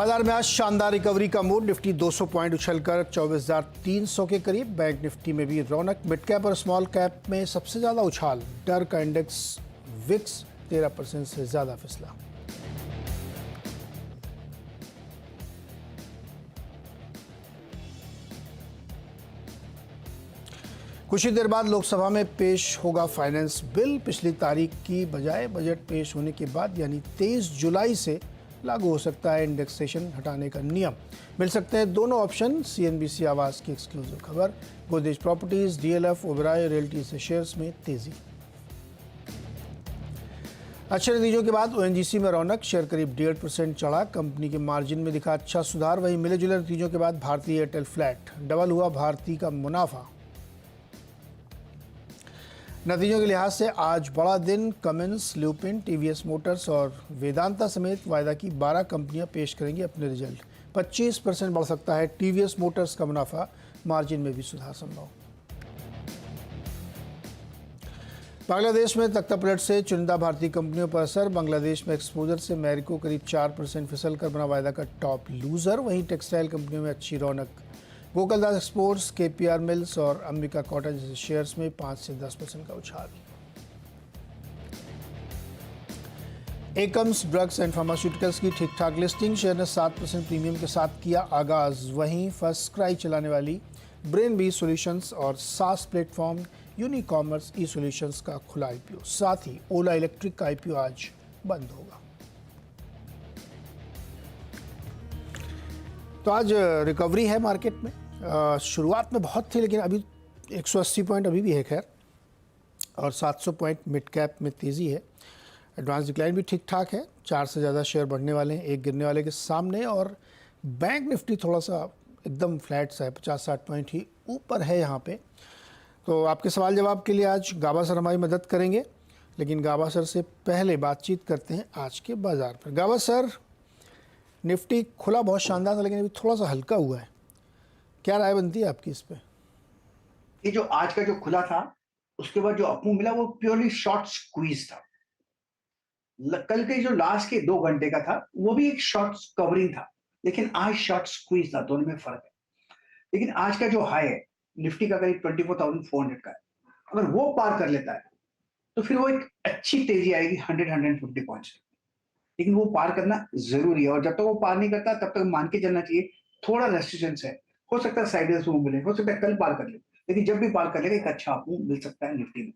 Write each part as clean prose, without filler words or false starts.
बाजार में आज शानदार रिकवरी का मूड। निफ्टी 200 पॉइंट उछलकर 24,300 के करीब। बैंक निफ्टी में भी रौनक। मिड कैप और स्मॉल कैप में सबसे ज्यादा उछाल। डर का इंडेक्स विक्स 13% से ज्यादा फिसला। कुछ ही देर बाद लोकसभा में पेश होगा फाइनेंस बिल। पिछली तारीख की बजाय बजट पेश होने के बाद यानी 23 जुलाई से लागू हो सकता है इंडेक्सेशन हटाने का नियम। मिल सकते हैं दोनों ऑप्शन। सीएनबीसी आवास की एक्सक्लूसिव खबर। Godrej properties, DLF, Oberoi realty से शेयर्स में तेजी। अच्छे नतीजों के बाद ओएनजीसी में रौनक। शेयर करीब 1.5% चढ़ा। कंपनी के मार्जिन में दिखा अच्छा सुधार। वहीं मिले जुले नतीजों के बाद भारतीय एयरटेल फ्लैट। डबल हुआ भारती का मुनाफा। नतीजों के लिहाज से आज बड़ा दिन। कमिंस, ल्यूपिन, टीवीएस मोटर्स और वेदांता समेत वायदा की 12 कंपनियां पेश करेंगी अपने रिजल्ट। 25% बढ़ सकता है टीवीएस मोटर्स का मुनाफा। मार्जिन में भी सुधार संभव। बांग्लादेश में तख्तापलट से चुनिंदा भारतीय कंपनियों पर असर। बांग्लादेश में एक्सपोजर से मैरिको करीब 4% फिसल कर बना वायदा का टॉप लूजर। वहीं टेक्सटाइल कंपनियों में अच्छी रौनक। गोकुलदास एक्सपोर्ट्स, केपीआर मिल्स और अंबिका कॉटन जैसे शेयर्स में 5 से 10% का उछाल। एकम्स ड्रग्स एंड फार्मास्यूटिकल्स की ठीक ठाक लिस्टिंग। शेयर ने 7% प्रीमियम के साथ किया आगाज। वहीं फर्स्ट क्राई चलाने वाली ब्रेन बी सॉल्यूशंस और सास प्लेटफॉर्म यूनिकॉमर्स ई सॉल्यूशंस का खुला आईपीओ। साथ ही ओला इलेक्ट्रिक का आईपीओ आज बंद होगा। तो आज रिकवरी है मार्केट में। शुरुआत में बहुत थी लेकिन अभी 180 पॉइंट अभी भी है खैर, और 700 पॉइंट मिड कैप में तेज़ी है। एडवांस डिक्लाइन भी ठीक ठाक है। 4 से ज़्यादा शेयर बढ़ने वाले हैं एक गिरने वाले के सामने। और बैंक निफ्टी थोड़ा सा एकदम फ्लैट सा है, 50-60 पॉइंट ही ऊपर है यहाँ पे। तो आपके सवाल जवाब के लिए आज गाबा सर हमारी मदद करेंगे, लेकिन गाबा सर से पहले बातचीत करते हैं आज के बाजार पर। गाबा सर, निफ्टी खुला बहुत शानदार था लेकिन अभी थोड़ा सा हल्का हुआ है, क्या राय बनती है आपकी इस पे? ये जो आज का जो खुला था उसके बाद जो अपमूव मिला वो प्योरली शॉर्ट स्क्वीज था। कल के जो लास्ट के 2 घंटे का था वो भी एक शॉर्ट कवरिंग था, लेकिन आज शॉर्ट स्क्वीज था। दोनों में फर्क है। लेकिन आज का जो हाई है निफ्टी का करीब 24,400 का है। अगर वो पार कर लेता है तो फिर वो एक अच्छी तेजी आएगी 100-150 पॉइंट्स। लेकिन वो पार करना जरूरी है, और जब तक वो पार नहीं करता तब तक मान के चलना चाहिए थोड़ा रेस्ट्रिक्शंस है। हो सकता है साइडवेज मूव मिले, हो सकता है कल पार कर ले, लेकिन जब भी पार कर लेगा एक अच्छा मूव मिल सकता है निफ्टी में।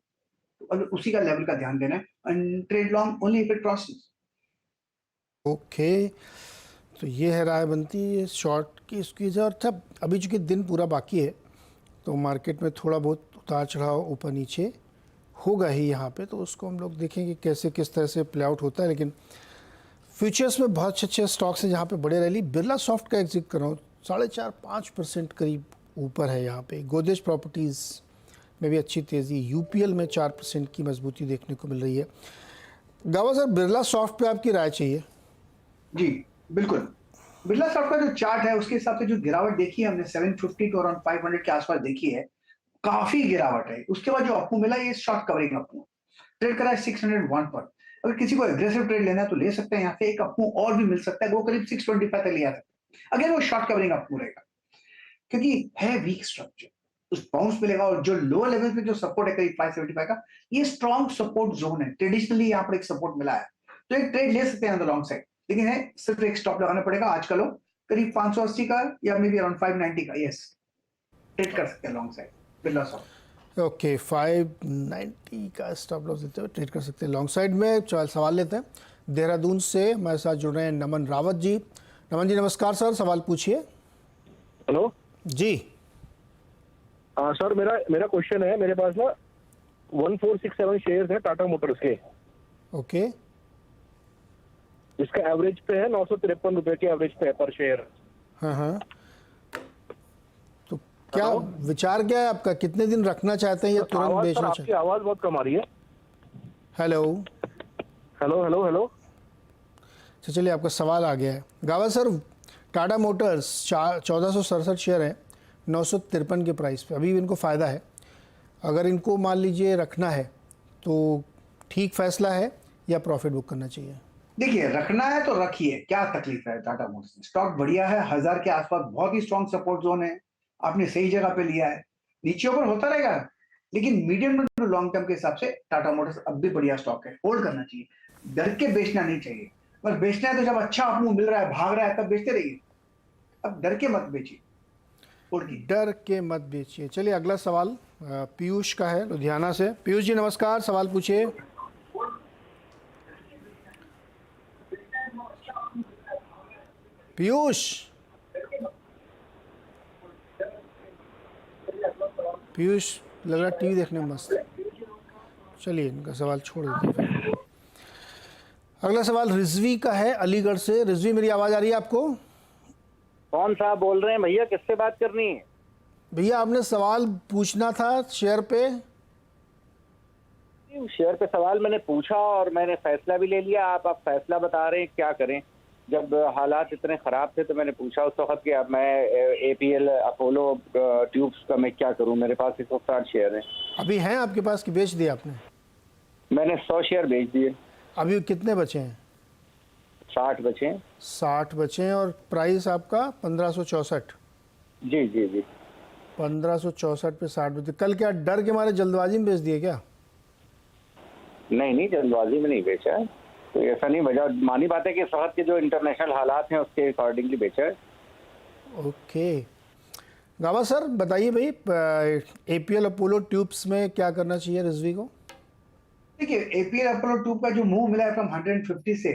तो अगर उसी का लेवल का ध्यान देना है, and trade long only if it crosses. Okay, तो ये है राय बनती है शॉर्ट की स्क्वीज है। और तब अभी चूंकि दिन पूरा बाकी है तो मार्केट में थोड़ा बहुत उतार चढ़ाव ऊपर नीचे होगा ही यहाँ पे, तो उसको हम लोग देखेंगे कैसे किस तरह से प्ले आउट होता है। लेकिन फ्यूचर्स में बहुत अच्छे स्टॉक्स हैं जहाँ पे बड़े रैली। बिरला सॉफ्ट का एग्जिट कर रहा हूँ, 4.5-5% करीब ऊपर है यहाँ पे। गोदरेज प्रॉपर्टीज़ में भी अच्छी तेज़ी। यूपीएल में 4% की मजबूती देखने को मिल रही है। गावा सर, बिरला सॉफ्ट पे आपकी राय चाहिए। जी बिल्कुल। बिरला सॉफ्ट का जो चार्ट है उसके हिसाब से जो गिरावट देखी है हमने 750 टू अराउंड 500 के आसपास देखी है, काफी गिरावट है। उसके बाद जो अपमूव मिला ये शॉर्ट कवरिंग अपमूव ट्रेड करा है 601 पर। अगर किसी को एग्रेसिव ट्रेड लेना है तो ले सकते हैं। यहाँ से एक अपमूव और भी मिल सकता है, वो करीब 625 तक लिया सकता है। अगर वो शॉर्ट कवरिंग अपमूव रहेगा क्योंकि है वीक स्ट्रक्चर, उस बाउंस मिलेगा। और जो लोअर लेवल पे जो सपोर्ट है करीब 575 का, ये स्ट्रॉन्ग सपोर्ट जोन है। ट्रेडिशनली यहाँ पर एक सपोर्ट मिला है, तो एक ट्रेड ले सकते हैं लॉन्ग साइड। लेकिन है सिर्फ एक स्टॉप लगाना पड़ेगा। आज का लो करीब 580 का या मे बी अराउंड 590 का, यस ट्रेड कर सकते हैं long side Birla soft. Okay, 590 का स्टॉप लॉस देते हुए ट्रेड कर सकते हैं लॉन्ग साइड में। चल सवाल लेते हैं। देहरादून से हमारे साथ जुड़ रहे हैं नमन रावत जी। नमन जी नमस्कार सर, सवाल पूछिए। हेलो जी सर, मेरा क्वेश्चन है। मेरे पास ना 1467 शेयर्स है टाटा मोटर्स के। ओके, जिसका एवरेज पे है 953 रुपए के एवरेज पे है पर शेयर। हाँ हाँ, तो क्या विचार क्या है आपका? कितने दिन रखना चाहते हैं या तुरंत बेचना चाहते आपकी आवाज बहुत कम आ रही है। Hello hello hello hello. अच्छा चलिए, आपका सवाल आ गया है। गावा सर, टाटा मोटर्स 1467 शेयर है 953 के प्राइस पे। अभी भी इनको फ़ायदा है। अगर इनको मान लीजिए रखना है तो ठीक फैसला है या प्रॉफिट बुक करना चाहिए? देखिए रखना है तो रखिए, क्या तकलीफ है टाटा मोटर्स में। स्टॉक बढ़िया है, 1000 के आसपास बहुत ही स्ट्रॉन्ग सपोर्ट जोन है। आपने सही जगह पे लिया है, नीचे ऊपर होता रहेगा, लेकिन मीडियम टू लॉन्ग टर्म के हिसाब से टाटा मोटर्स अब भी बढ़िया स्टॉक है, होल्ड करना चाहिए। डर के बेचना नहीं चाहिए। बस बेचना है तो जब अच्छा आपको मिल रहा है, भाग रहा है, तब बेचते रहिए। अब डर के मत बेचिए, होल्ड कीजिए। डर के मत बेचिए। चलिए अगला सवाल पीयूष का है लुधियाना से। पीयूष जी नमस्कार, सवाल पूछिए। पीयूष, पीयूष लग रहा है टीवी देखने में मस्त। चलिए इनका सवाल छोड़ देते हैं फिर। अगला सवाल रिजवी का है अलीगढ़ से। रिजवी मेरी आवाज़ आ रही है आपको? कौन साहब बोल रहे हैं भैया, किससे बात करनी है? भैया आपने सवाल पूछना था शेयर पे। शेयर पे सवाल मैंने पूछा और मैंने फैसला भी ले लिया। आप फैसला बता रहे हैं, क्या करें? जब हालात इतने खराब थे तो मैंने पूछा उस वक्त कि अब मैं एपीएल अपोलो ट्यूब्स का मैं क्या करूं। मेरे पास 160 शेयर हैं। अभी हैं आपके पास कि बेच दिए आपने? मैंने 100 शेयर बेच दिए। अभी कितने बचे हैं? 60 बचे हैं। 60 बचे हैं और प्राइस आपका 1564। जी जी जी। 1564 पे 60 बचे। कल क्या डर के मारे जल्दबाजी में बेच दिए क्या? नहीं, जल्दबाजी में नहीं बेचा है। तो ऐसा नहीं, वजह मानी बात है कि इस वक्त के जो इंटरनेशनल हालात हैं उसके अकॉर्डिंगली बेचा है। ओके गावा सर बताइए भाई, एपीएल अपोलो ट्यूब्स में क्या करना चाहिए रिजवी को? देखिए एपीएल अपोलो ट्यूब का जो मूव मिला है फ्रॉम 150 से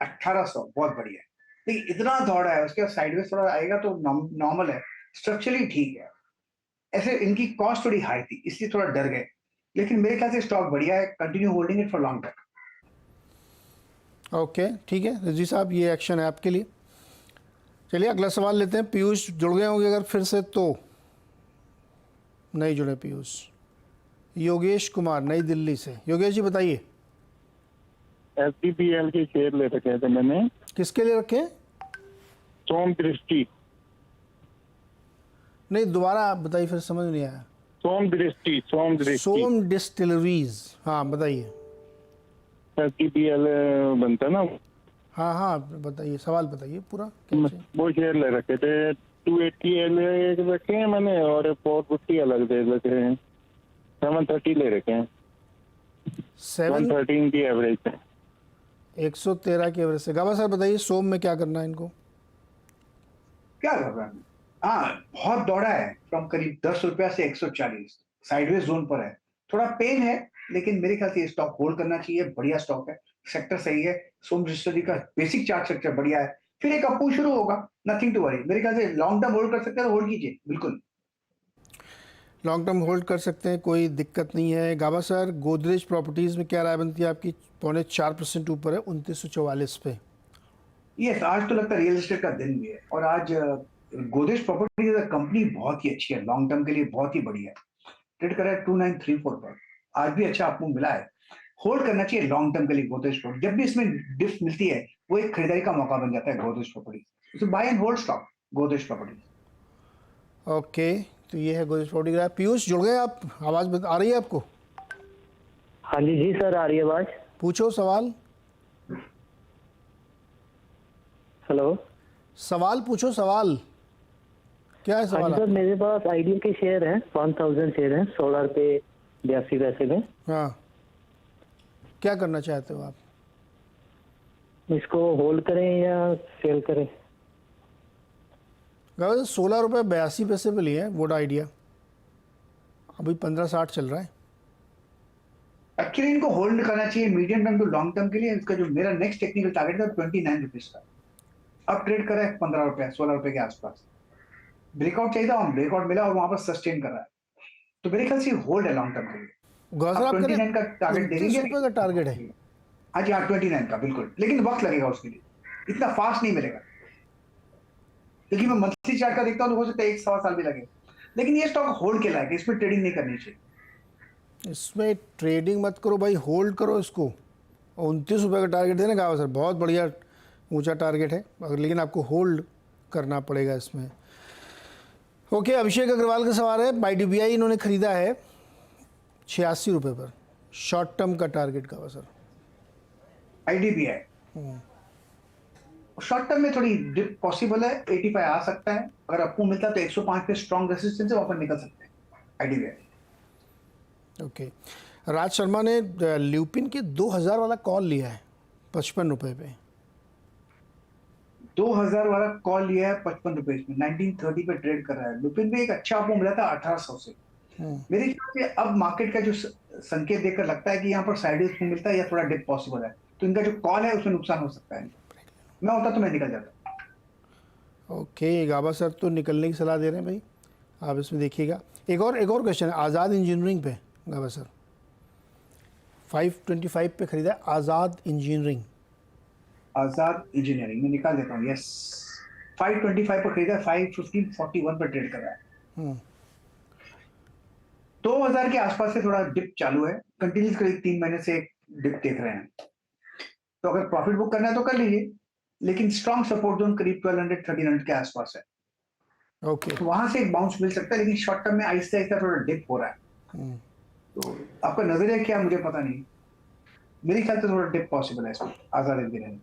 1800, बहुत बढ़िया है। देखिए इतना दौड़ा है, उसके बाद साइडवेज थोड़ा आएगा तो नॉर्मल है, स्ट्रक्चरली ठीक है। ऐसे इनकी कॉस्ट थोड़ी हाई थी इसलिए थोड़ा डर गए, लेकिन मेरे ख्याल से स्टॉक बढ़िया है। Continue holding it for long term. Okay ठीक है रिजवी साहब, ये एक्शन है आपके लिए। चलिए अगला सवाल लेते हैं। पीयूष जुड़ गए होंगे अगर फिर से तो? नहीं जुड़े पीयूष। योगेश कुमार नई दिल्ली से। योगेश जी बताइए। एसपीपीएल के शेयर ले रखे थे मैंने। किसके लिए रखे? सोम दृष्टि। नहीं दोबारा आप बताइए, फिर समझ नहीं आया। सोम दृष्टि सोम डिस्टिलरीज, हाँ बताइए। एसपीपीएल बनता ना, हाँ हाँ बताइए, सवाल बताइए पूरा कैसे। वो शेयर ले रखे थे। 280 एल रखे हैं मैंने और 450 अलग दे रखे हैं। 730 ले रखे हैं। 113 की एवरेज है। 113 की एवरेज से। गावा सर बताइए सोम में क्या करना है इनको? क्या कर रहा है? हाँ बहुत दौड़ा है, फ्रॉम करीब 10 रुपया से 140, साइडवेज जोन पर है। थोड़ा पेन है, लेकिन मेरे ख्याल से ये स्टॉक होल्ड करना चाहिए। बढ़िया स्टॉक है, सेक्टर सही है। सोम डिस्टिलरी का बेसिक चार्ट स्ट्रक्चर बढ़िया है। फिर एक अपू शुरू होगा, नथिंग टू वरी। मेरे ख्याल से लॉन्ग टर्म होल्ड कर सकते हैं तो होल्ड कीजिए बिल्कुल। लॉन्ग टर्म होल्ड कर सकते हैं, कोई दिक्कत नहीं है। गावा सर गोदरेज प्रॉपर्टीज़ में क्या राय बनती है आपकी? 4.5% ऊपर है 2944 पे। यस, आज तो लगता है रियल एस्टेट का दिन भी है। और आज गोदरेज प्रॉपर्टीज कंपनी बहुत ही अच्छी है, लॉन्ग टर्म के लिए बहुत ही बढ़िया है। ट्रेड कर रहा है 2934 पर। आज भी अच्छा आपको मिला है, होल्ड करना चाहिए लॉन्ग टर्म के लिए गोदरेज प्रॉपर्टी। जब भी इसमें डिप मिलती है वो एक खरीदारी का मौका बन जाता है Godrej property. Buy and hold stock Godrej property. Okay तो ये है गोदरेज प्रॉपर्टी का। पीयूष जुड़ गए आप? आवाज़ आ रही है आपको? हाँ जी जी सर, आ रही है आवाज। पूछो सवाल। हेलो सवाल पूछो, सवाल क्या है हाँ सवाल? जी सर, मेरे पास आइडिया के शेयर हैं, 1000 शेयर हैं, 16 रुपये 82 पैसे में। हाँ क्या करना चाहते हो आप? इसको होल्ड करें या सेल करें? 16 रुपये 82 पैसे पे लिए हैं वोडा आइडिया, अभी 1560 चल रहा है। एक्चुअली इनको होल्ड करना चाहिए medium term to long term के लिए। इसका जो मेरा नेक्स्ट टेक्निकल टारगेट था 29 रुपीज का, अब ट्रेड कर रहा है 15 रुपए 16 रुपए के आसपास। ब्रेकआउट चाहिए था, ब्रेकआउट मिला और वहां पर सस्टेन कर रहा है, तो मेरे ख्याल से होल्ड है लॉन्ग टर्म के लिए। गौसर आप 29 का टारगेट दे 29 दीजिए। रुपये का टारगेट है? हाँ जी हाँ 29 का बिल्कुल, लेकिन वक्त लगेगा उसके लिए, इतना फास्ट नहीं मिलेगा। क्योंकि मैं मंथली चार्ट का देखता हूँ तो हो सकता है 1 सवा साल भी लगे, लेकिन ये स्टॉक होल्ड के लायक है, इसमें ट्रेडिंग नहीं करनी चाहिए। इसमें ट्रेडिंग मत करो भाई, होल्ड करो इसको। 29 रुपये का टारगेट देने का सर, बहुत बढ़िया ऊंचा टारगेट है, मगर लेकिन आपको होल्ड करना पड़ेगा इसमें। ओके अभिषेक अग्रवाल का सवाल है। IDBI इन्होंने ख़रीदा है 86 रुपये पर, शॉर्ट टर्म का टारगेट का सर। IDBI शॉर्ट टर्म में थोड़ी डिप पॉसिबल है, 85 आ सकता है। अगर आपको मिलता है तो 105 पे स्ट्रॉन्ग रेसिस्टेंस है, वहां पर निकल सकते हैं आईडी। ओके, राज शर्मा ने ल्यूपिन के 2000 वाला कॉल लिया है 55 रुपये पे। 2000 वाला कॉल लिया है 55 रुपए में, 1930 पे ट्रेड कर रहा है। लुपिन में एक अच्छा आपको मिला था 1800 से। मेरे ख्याल से अब मार्केट का जो संकेत देखकर लगता है कि यहाँ पर साइड में मिलता है या थोड़ा डिप पॉसिबल है, तो इनका जो कॉल है उसमें नुकसान हो सकता है। मैं होता तो मैं निकल जाता। ओके, गाबा सर तो निकलने की सलाह दे रहे हैं भाई, आप इसमें देखिएगा। एक और क्वेश्चन है आज़ाद इंजीनियरिंग पे। गाबा सर 525 पे खरीदा है आज़ाद इंजीनियरिंग। आजाद इंजीनियरिंग में निकाल देता हूँ। यस, 525 पर खरीदा, 515.41 पर ट्रेड कर रहा है। 2000 के आसपास से थोड़ा डिप चालू है, कंटिन्यूस करीब 3 महीने से एक डिप देख रहे हैं। तो अगर प्रॉफिट बुक करना है तो कर लीजिए, लेकिन स्ट्रॉन्ग सपोर्ट जोन करीब 1200-1300 के आसपास है। ओके, तो वहां से एक बाउंस मिल सकता है, लेकिन शॉर्ट टर्म में आहिस्ता आहिस्ता थोड़ा डिप हो रहा है। तो आपका नजरिया क्या, मुझे पता नहीं। मेरे ख्याल से थोड़ा डिप पॉसिबल है इसमें आजाद इंजीनियरिंग।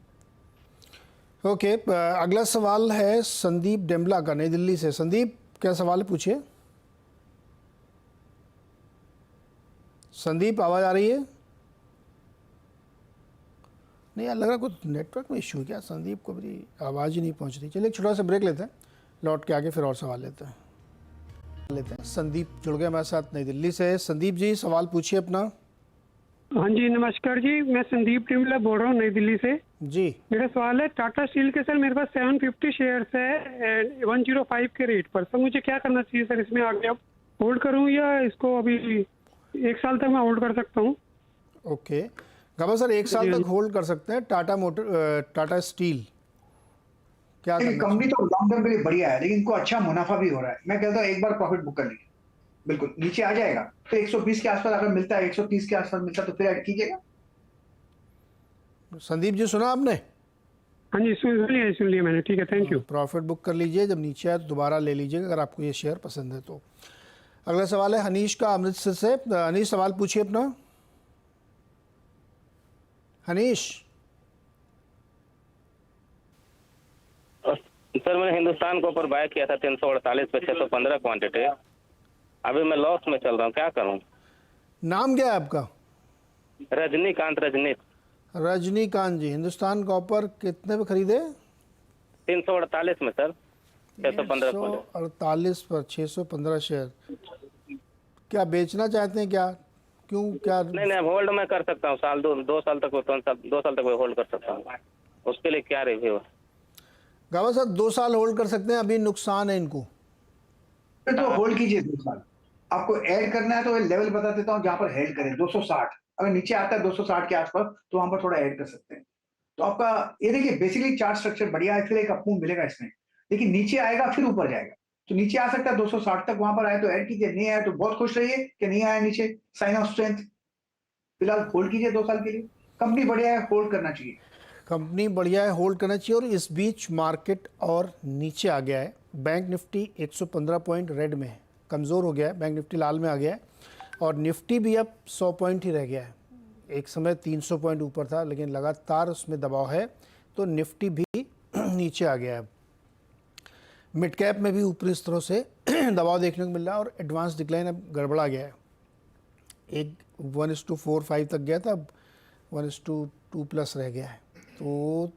ओके, अगला सवाल है संदीप डेम्बला का, नई दिल्ली से। संदीप, क्या सवाल है, पूछिए। संदीप, आवाज़ आ रही है? नहीं यार, लग रहा कुछ नेटवर्क में इशू है क्या? संदीप को मेरी आवाज़ ही नहीं पहुंच रही। चलिए एक छोटा सा ब्रेक लेते हैं, लौट के आगे फिर और सवाल लेते हैं। संदीप जुड़ गए हमारे साथ नई दिल्ली से। संदीप जी, सवाल पूछिए अपना। हाँ जी, नमस्कार जी, मैं संदीप टिमला बोल रहा हूँ नई दिल्ली से। जी, मेरा सवाल है टाटा स्टील के। सर मेरे पास 750 शेयर्स है 105 के रेट पर। सर मुझे क्या करना चाहिए सर इसमें? आगे अब होल्ड करूँ या इसको अभी 1 साल तक मैं होल्ड कर सकता हूँ? ओके गाबा सर, 1 साल तक होल्ड कर सकते हैं टाटा स्टील। क्या करना कंपनी तो लॉन्ग टर्म के लिए बढ़िया है, लेकिन इनको अच्छा मुनाफा भी हो रहा है। मैं कहता हूँ एक बार प्रॉफिट बुक कर लीजिए, बिल्कुल नीचे आ जाएगा तो 120 के आसपास अगर मिलता है, 130 के आसपास मिलता है तो फिर ऐड कीजिएगा। संदीप जी, सुना आपने? हाँ जी, सुन लिया मैंने। ठीक है, थैंक यू। प्रॉफिट बुक कर लीजिए, जब नीचे आए तो दोबारा ले लीजिएगा अगर आपको ये शेयर पसंद है तो। अगला सवाल है हनीश का, अमृतसर से। हनीश, सवाल पूछिए अपना। हनीश। सर मैंने हिंदुस्तान को ऊपर बाय किया था 348 पे, 615 क्वांटिटी। अभी मैं लॉस में चल रहा हूँ, क्या करूँ? नाम क्या है आपका? रजनीकांत। रजनीकांत जी, हिंदुस्तान कॉपर कितने पे खरीदे? 348 में सर, 615 क्वांटिटी। 348 पर 615 शेयर। क्या बेचना चाहते हैं क्या? क्यों, क्या? नहीं, होल्ड मैं कर सकता हूँ, साल 2 साल तक, 2 साल तक मैं होल्ड कर सकता हूँ। उसके लिए क्या रिव्यू है? गावा साहब 2 साल होल्ड कर सकते हैं, अभी नुकसान है इनको। तो होल्ड कीजिए 2 साल। आपको ऐड करना है तो लेवल बता देता हूँ जहां पर हेल्ड करें, 260। अगर नीचे आता है 260 के आसपास तो वहां पर थोड़ा ऐड कर सकते हैं। तो आपका ये देखिए, बेसिकली चार्ट स्ट्रक्चर बढ़िया है, फिर एक अपमूव मिलेगा इसमें, लेकिन नीचे आएगा फिर ऊपर जाएगा। तो नीचे आ सकता है 260 तक, वहां पर आए तो ऐड कीजिए, नहीं आया तो बहुत खुश रहिए कि नहीं आया नीचे, साइन ऑफ स्ट्रेंथ। फिलहाल होल्ड कीजिए 2 साल के लिए, कंपनी बढ़िया है, होल्ड करना चाहिए। कंपनी बढ़िया है, होल्ड करना चाहिए। और इस बीच मार्केट और नीचे आ गया है। बैंक निफ्टी 115 पॉइंट रेड में है, कमज़ोर हो गया है। बैंक निफ्टी लाल में आ गया है और निफ्टी भी अब 100 पॉइंट ही रह गया है। एक समय 300 पॉइंट ऊपर था, लेकिन लगातार उसमें दबाव है, तो निफ्टी भी नीचे आ गया है। मिड कैप में भी ऊपरी स्तरों से दबाव देखने को मिल रहा है और एडवांस डिक्लाइन अब गड़बड़ा गया है। एक 1:4-5 तक गया था, अब 1:2 प्लस रह गया है। तो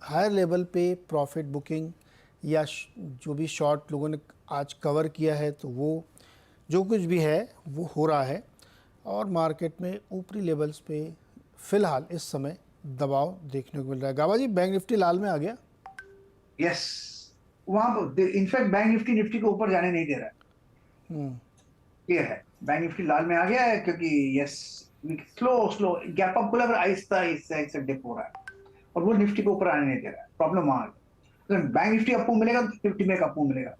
हायर लेवल पे प्रॉफिट बुकिंग या जो भी शॉर्ट लोगों ने आज कवर किया है, तो वो जो कुछ भी है वो हो रहा है और मार्केट में ऊपरी लेवल्स पे फ़िलहाल इस समय दबाव देखने को मिल रहा है। गावा जी, बैंक निफ्टी लाल में आ गया। यस, वहां पर इनफैक्ट बैंक निफ्टी को ऊपर जाने नहीं दे रहा है। क्लियर है, बैंक निफ्टी लाल में आ गया है, क्योंकि यस स्लो गैप अप खुला, आहिस्ता आहिस्ता डिप हो रहा है और वो निफ्टी को ऊपर आने नहीं दे रहा है। प्रॉब्लम वहां है। बैंक निफ्टी अप मिलेगा तो 50 में अप मिलेगा।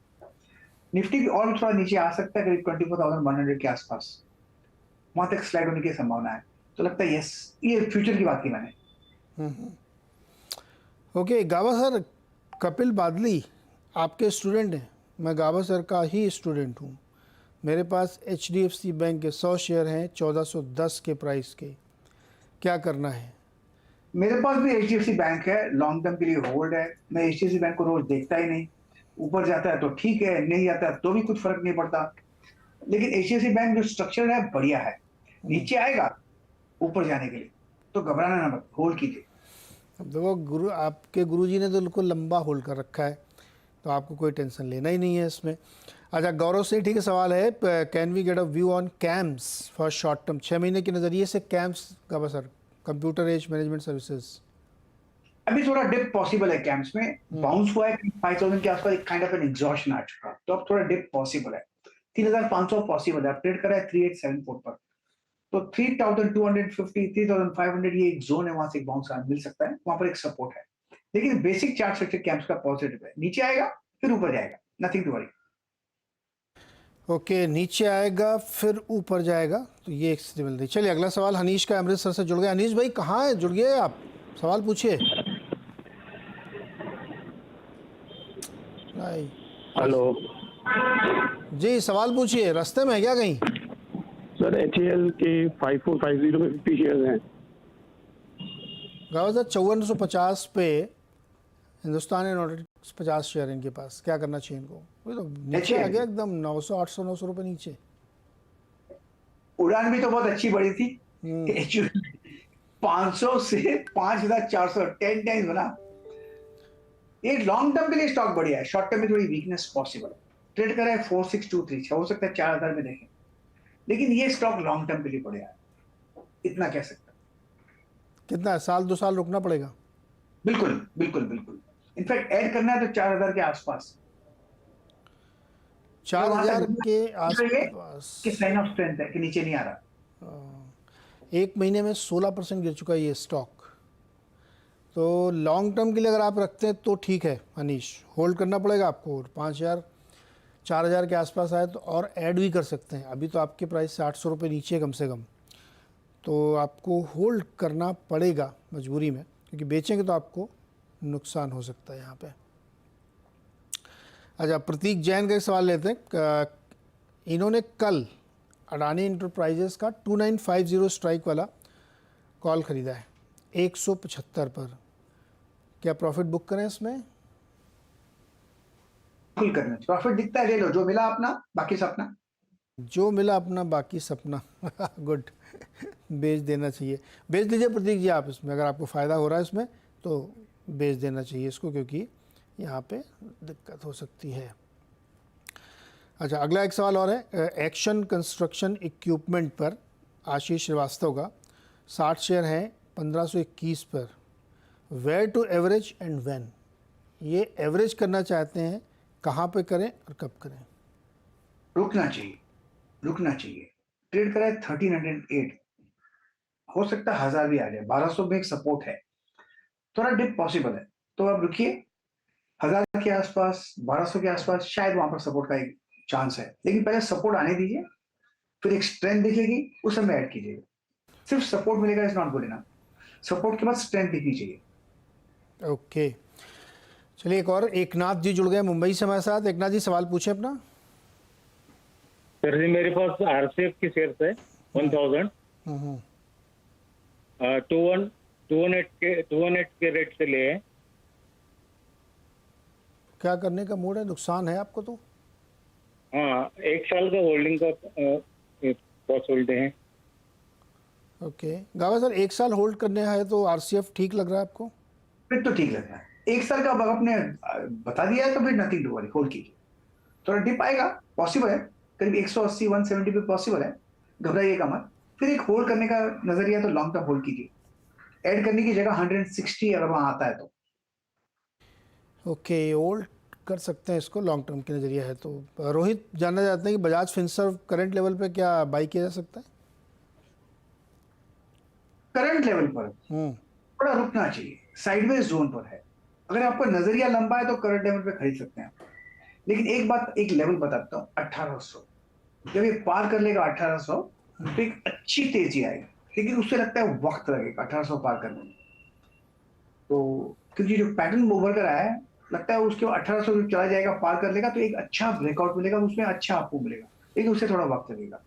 निफ्टी भी और थोड़ा नीचे आ सकता है, करीब 24,100 के आसपास, वहां तक स्लाइड होने की संभावना है। तो लगता है यस, ये फ्यूचर की बात की मैंने। ओके गावा सर, कपिल बादली आपके स्टूडेंट हैं। मैं गावा सर का ही स्टूडेंट हूँ। मेरे पास HDFC बैंक के 100 शेयर हैं 1410 के प्राइस के। क्या करना है? मेरे पास भी एचडीएफसी बैंक है, लॉन्ग टर्म के लिए होल्ड है। मैं एचडीएफसी बैंक को रोज देखता ही नहीं, ऊपर जाता है तो ठीक है, नहीं जाता है तो भी कुछ फर्क नहीं पड़ता। लेकिन एचडीएफसी बैंक जो स्ट्रक्चर है बढ़िया है, नीचे आएगा ऊपर जाने के लिए, तो घबराना ना मत, होल्ड कीजिए। अब देखो आपके गुरुजी ने तो बिल्कुल लंबा होल्ड कर रखा है, तो आपको कोई टेंशन लेना ही नहीं है इसमें। अच्छा, गौरव से ठीक है सवाल है, can we get a view on CAMS for short term? 6 महीने के नज़रिए से कैम्स का बसर, कंप्यूटर एज मैनेजमेंट सर्विसेज। अभी थोड़ा डिप पॉसिबल है कैंप्स में, बाउंस हुआ है 5000 के आसपास, एक काइंड ऑफ एन एग्जॉशन आ चुका, तो अब थोड़ा डिप पॉसिबल है। 3500 पॉसिबल है, ट्रेड कर रहा है 3874 पर, तो 3250 3500 ये एक जोन है, वहां से एक बाउंस मिल सकता है, वहां पर एक सपोर्ट है। लेकिन बेसिक चार्ट स्ट्रक्चर कैंप्स का पॉजिटिव है, नीचे आएगा फिर ऊपर जाएगा, नथिंग टू वरी। ओके, नीचे आएगा फिर ऊपर जाएगा, तो ये एक स्थिति मिल रही। चलिए अगला सवाल हनीश का अमृतसर से जुड़ गए। हनीश भाई कहाँ है, जुड़ गए आप, सवाल पूछिए। हेलो जी सवाल पूछिए, रास्ते में है क्या कहीं? सर, HAL के 5450 में 50 शेयर हैं। गाँव सर 5450 पे हिंदुस्तान एरोनॉटिक्स 50 शेयर इनके पास, क्या करना चाहिए इनको? वही तो नीचे आ गया एकदम 900 800 900 रुपये नीचे। उड़ान भी तो बहुत अच्छी बढ़ी थी, 500 से 5400, 10 टाइम्स बना। ये लॉन्ग टर्म के लिए स्टॉक बढ़िया है, शॉर्ट टर्म में थोड़ी वीकनेस पॉसिबल है। ट्रेड कर रहा है 4623, हो सकता है 4000 में देखें, लेकिन ये स्टॉक लॉन्ग टर्म के लिए बढ़िया है, इतना कह सकता। कितना है, साल 2 साल रुकना पड़ेगा? बिल्कुल बिल्कुल बिल्कुल, इनफैक्ट ऐड करना है तो 4000 के आसपास, 4000 के आसपास कि साइन ऑफ स्ट्रेंथ है कि नीचे नहीं आ रहा। 1 महीने में 16% गिर चुका है ये स्टॉक, तो लॉन्ग टर्म के लिए अगर आप रखते हैं तो ठीक है अनीश, होल्ड करना पड़ेगा आपको। 5000 4000 के आसपास आए तो और ऐड भी कर सकते हैं, अभी तो आपके प्राइस से 800 रुपये नीचे कम से कम, तो आपको होल्ड करना पड़ेगा मजबूरी में, क्योंकि बेचेंगे तो आपको नुकसान हो सकता है यहाँ पे। अच्छा, प्रतीक जैन का एक सवाल लेते हैं। इन्होंने कल अडानी इंटरप्राइजेस का 2950 स्ट्राइक वाला कॉल ख़रीदा है 175 पर, क्या प्रॉफिट बुक करें इसमें? बिल्कुल करना, प्रॉफिट दिखता है ले लो, जो मिला अपना बाकी सपना। जो मिला अपना बाकी सपना गुड बेच देना चाहिए, बेच दीजिए प्रतीक जी आप इसमें, अगर आपको फ़ायदा हो रहा है इसमें तो बेच देना चाहिए इसको, क्योंकि यहाँ पे दिक्कत हो सकती है। अच्छा, अगला एक सवाल और है, एक्शन कंस्ट्रक्शन इक्विपमेंट पर आशीष श्रीवास्तव का 60 शेयर हैं 1521 पर, where to average and when? ये एवरेज करना चाहते हैं, कहाँ पे करें और कब करें? रुकना चाहिए, रुकना चाहिए। ट्रेड करा है 1308, हो सकता है 1000 भी आ जाए, 1200 में एक सपोर्ट है, थोड़ा डिप पॉसिबल है, तो अब रुकिए 1000 के आसपास, 1200 के आसपास शायद वहां पर सपोर्ट का एक चांस है, लेकिन पहले सपोर्ट आने दीजिए, फिर एक स्ट्रेंथ दिखेगी उस समय ऐड कीजिएगा। सिर्फ सपोर्ट मिलेगा is not good enough, support के बाद स्ट्रेंथ दिखनी चाहिए। ओके, चलिए एक और, एकनाथ जी जुड़ गए मुंबई से हमारे साथ। एकनाथ जी सवाल पूछे अपना। सर जी, मेरे पास RCF की शेयर है 1000, 218 के रेट से लिए है। क्या करने का मूड है, नुकसान है आपको तो? हाँ, 1 साल का होल्डिंग का पॉसिबिलिटी है। ओके गावा सर, 1 साल होल्ड करने है तो RCF ठीक लग रहा है आपको? फिर तो ठीक लग रहा है, 1 साल का अब आपने बता दिया है तो फिर नथिंग टू वरी, होल्ड कीजिए। थोड़ा डिप आएगा, पॉसिबल है, करीब 180 170 पे पॉसिबल है, घबराइएगा मत। फिर एक होल्ड करने का नजरिया तो लॉन्ग टर्म होल्ड कीजिए, ऐड करने की जगह 160 अगर वहां आता है तो। ओके, होल्ड कर सकते हैं इसको, लॉन्ग टर्म के नज़रिया है तो। रोहित जानना चाहते हैं कि बजाज फिनसर्व करंट लेवल पे क्या बाई किया जा सकता है? करंट लेवल पर थोड़ा रुकना चाहिए, साइडवेज जोन पर है, अगर आपका नजरिया लंबा है तो करंट लेवल पे खरीद सकते हैं। लेकिन एक बात, एक लेवल बताता हूँ, 1800 जब ये पार कर लेगा 1800 तो एक अच्छी तेजी आएगी, लेकिन उससे लगता है वक्त लगेगा 1800 पार करने में। तो क्योंकि जो पैटर्न मूवर कर आया है, लगता है उसके 1800 जब चला जाएगा, पार कर लेगा तो एक अच्छा ब्रेकआउट मिलेगा, उसमें अच्छा आपको मिलेगा, लेकिन उससे थोड़ा वक्त लगेगा।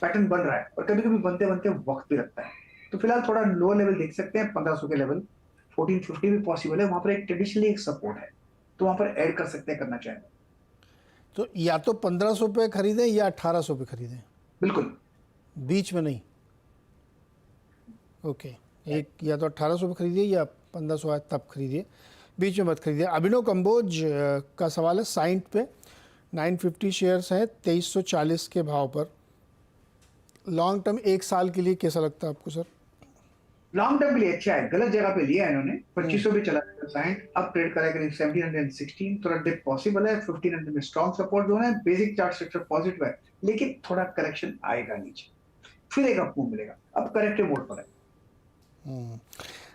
पैटर्न बन रहा है और कभी कभी बनते बनते वक्त भी लगता है, तो फिलहाल थोड़ा लोअर लेवल देख सकते हैं 1500 के लेवल, 1450 भी पॉसिबल है, वहां पर एक ट्रेडिशनली एक सपोर्ट है, तो वहां पर ऐड कर सकते हैं करना चाहें तो या तो 1500 पे खरीदें या 1800 पे खरीदें, बिल्कुल। बीच में नहीं। ओके, एक या तो 1800 पे खरीदिए या 1500 आए तब खरीदिए, बीच में मत खरीदिए। अभिनव कंबोज का सवाल है, साइंट पे 950 शेयर्स हैं 2340 के भाव पर, लॉन्ग टर्म 1 साल के लिए कैसा लगता है आपको सर? लॉन्ग टर्म के लिए अच्छा है, गलत जगह पे लिया है इन्होंने, 2500 भी चला गया साइंट, अब ट्रेड करेगा करीब 1716, थोड़ा डिप पॉसिबल है, 1500 में स्ट्रॉन्ग सपोर्ट जोन है, बेसिक चार्ट स्ट्रक्चर पॉजिटिव है, लेकिन थोड़ा करेक्शन आएगा नीचे, फिर एक अप मूव मिलेगा, अब करेक्टिव मोड पर है।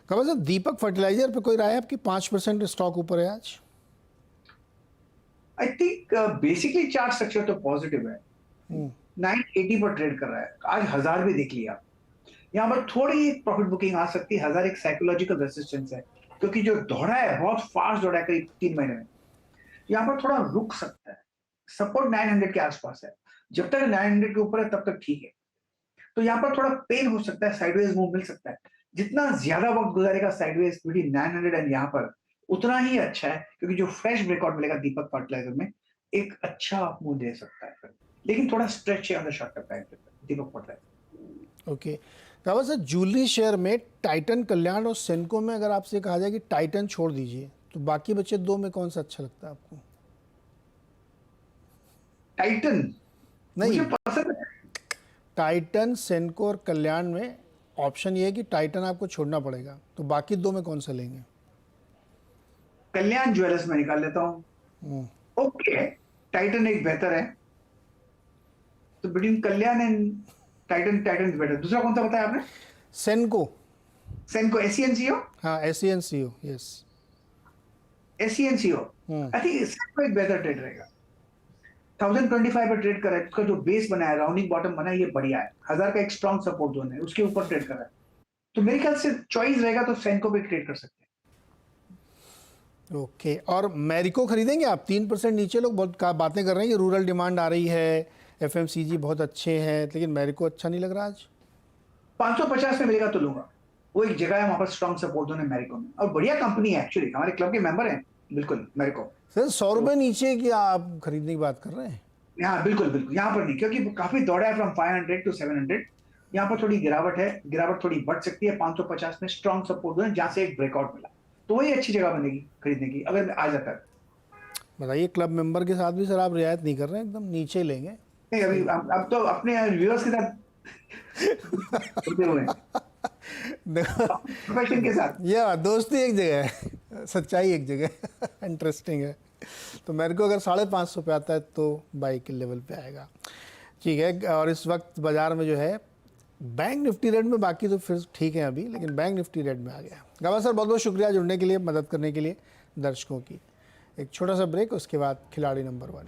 कमल सर, दीपक फर्टिलाइजर पे कोई राय है आपकी? 5% स्टॉक ऊपर है आज। I think basically chart structure तो पॉजिटिव है, 980 पर ट्रेड कर रहा है, आज 1000 भी देख लिया, यहाँ पर थोड़ी प्रॉफिट बुकिंग आ सकती है, 1000 एक साइकोलॉजिकल रेजिस्टेंस है, क्योंकि जो दौड़ा है बहुत फास्ट दौड़ा है करीब 3 महीने में, यहाँ पर थोड़ा रुक सकता है, सपोर्ट 900 के आसपास है, जब तक 900 के ऊपर है तब तक ठीक है, तो यहाँ पर थोड़ा पेन हो सकता है, साइडवेज मूव मिल सकता है, जितना ज्यादा वक्त गुजारेगा साइडवेज बिटवीन 900 एंड यहाँ पर उतना ही अच्छा है, क्योंकि जो फ्रेश ब्रेकआउट मिलेगा दीपक फर्टिलाइजर में एक अच्छा मूव दे सकता है, लेकिन थोड़ा स्ट्रेच है on the short term time Deepak fertiliser. Okay, Kawal sir, jewellery share में टाइटन, कल्याण और सेनको में अगर आपसे कहा जाए कि टाइटन छोड़ दीजिए, तो बाकी बचे दो में कौन सा अच्छा लगता है आपको? टाइटन नहीं, मुझे पसंद है। टाइटन, सेनको और कल्याण में ऑप्शन ये है कि टाइटन आपको छोड़ना पड़ेगा, तो बाकी दो में कौन सा लेंगे? कल्याण ज्वेलर्स में निकाल लेता हूँ, ओके, टाइटन एक बेहतर है, तो between Kalyan and Titan, Titan better. दूसरा कौन सा बताया आपने? सेनको। सेनको, एसईएनसीओ। हाँ, एसईएनसीओ, यस, एसईएनसीओ आई थिंक सेनको एक बेहतर ट्रेड रहेगा, 1025 पर ट्रेड कर रहा है, उसका जो बेस बना है, राउंडिंग बॉटम बना है, ये बढ़िया है, 1000 का एक स्ट्रॉन्ग सपोर्ट जोन है, उसके ऊपर ट्रेड कर रहा है, तो मेरे ख्याल से चॉइस रहेगा तो सेनको पे ट्रेड कर सकते हैं। ओके, और मैरिको खरीदेंगे आप? 3% नीचे लोग बहुत बातें कर रहे हैं कि रूरल डिमांड आ रही है, एफएमसीजी बहुत अच्छे हैं, लेकिन मैरिको अच्छा नहीं लग रहा आज। 550 में मिलेगा तो लूंगा, वो एक जगह है वहां पर स्ट्रॉन्ग सपोर्ट जोन है मैरिको में, और बढ़िया कंपनी है, एक्चुअली हमारे क्लब के मेंबर हैं, बिल्कुल मैरिको। सर, 100 रुपये नीचे की आप खरीदने की बात कर रहे हैं? हाँ बिल्कुल बिल्कुल, यहाँ पर नहीं, क्योंकि काफी दौड़ा है फ्रॉम 500 टू 700, यहाँ पर थोड़ी गिरावट है, गिरावट थोड़ी बढ़ सकती है, 550 में स्ट्रॉन्ग सपोर्ट जोन जहाँ से एक ब्रेकआउट मिला, तो वही अच्छी जगह बनेगी खरीदने की अगर आ जाता है। बताइए, क्लब मेंबर के साथ भी सर आप रियायत नहीं कर रहे हैं, एकदम नीचे ही लेंगे? नहीं, अभी अब तो अपने व्यूअर्स के साथ होते हुए प्रोफेशन के साथ, या दोस्ती एक जगह है, सच्चाई एक जगह है। इंटरेस्टिंग है। तो मेरे को अगर 550 पे आता है तो बाई के लेवल पे आएगा, ठीक है। और इस वक्त बाज़ार में जो है बैंक निफ्टी रेट में, बाकी तो फिर ठीक है अभी, लेकिन बैंक निफ्टी रेट में आ गया। गावा सर, बहुत बहुत शुक्रिया जुड़ने के लिए, मदद करने के लिए दर्शकों की। एक छोटा सा ब्रेक, उसके बाद खिलाड़ी नंबर 1।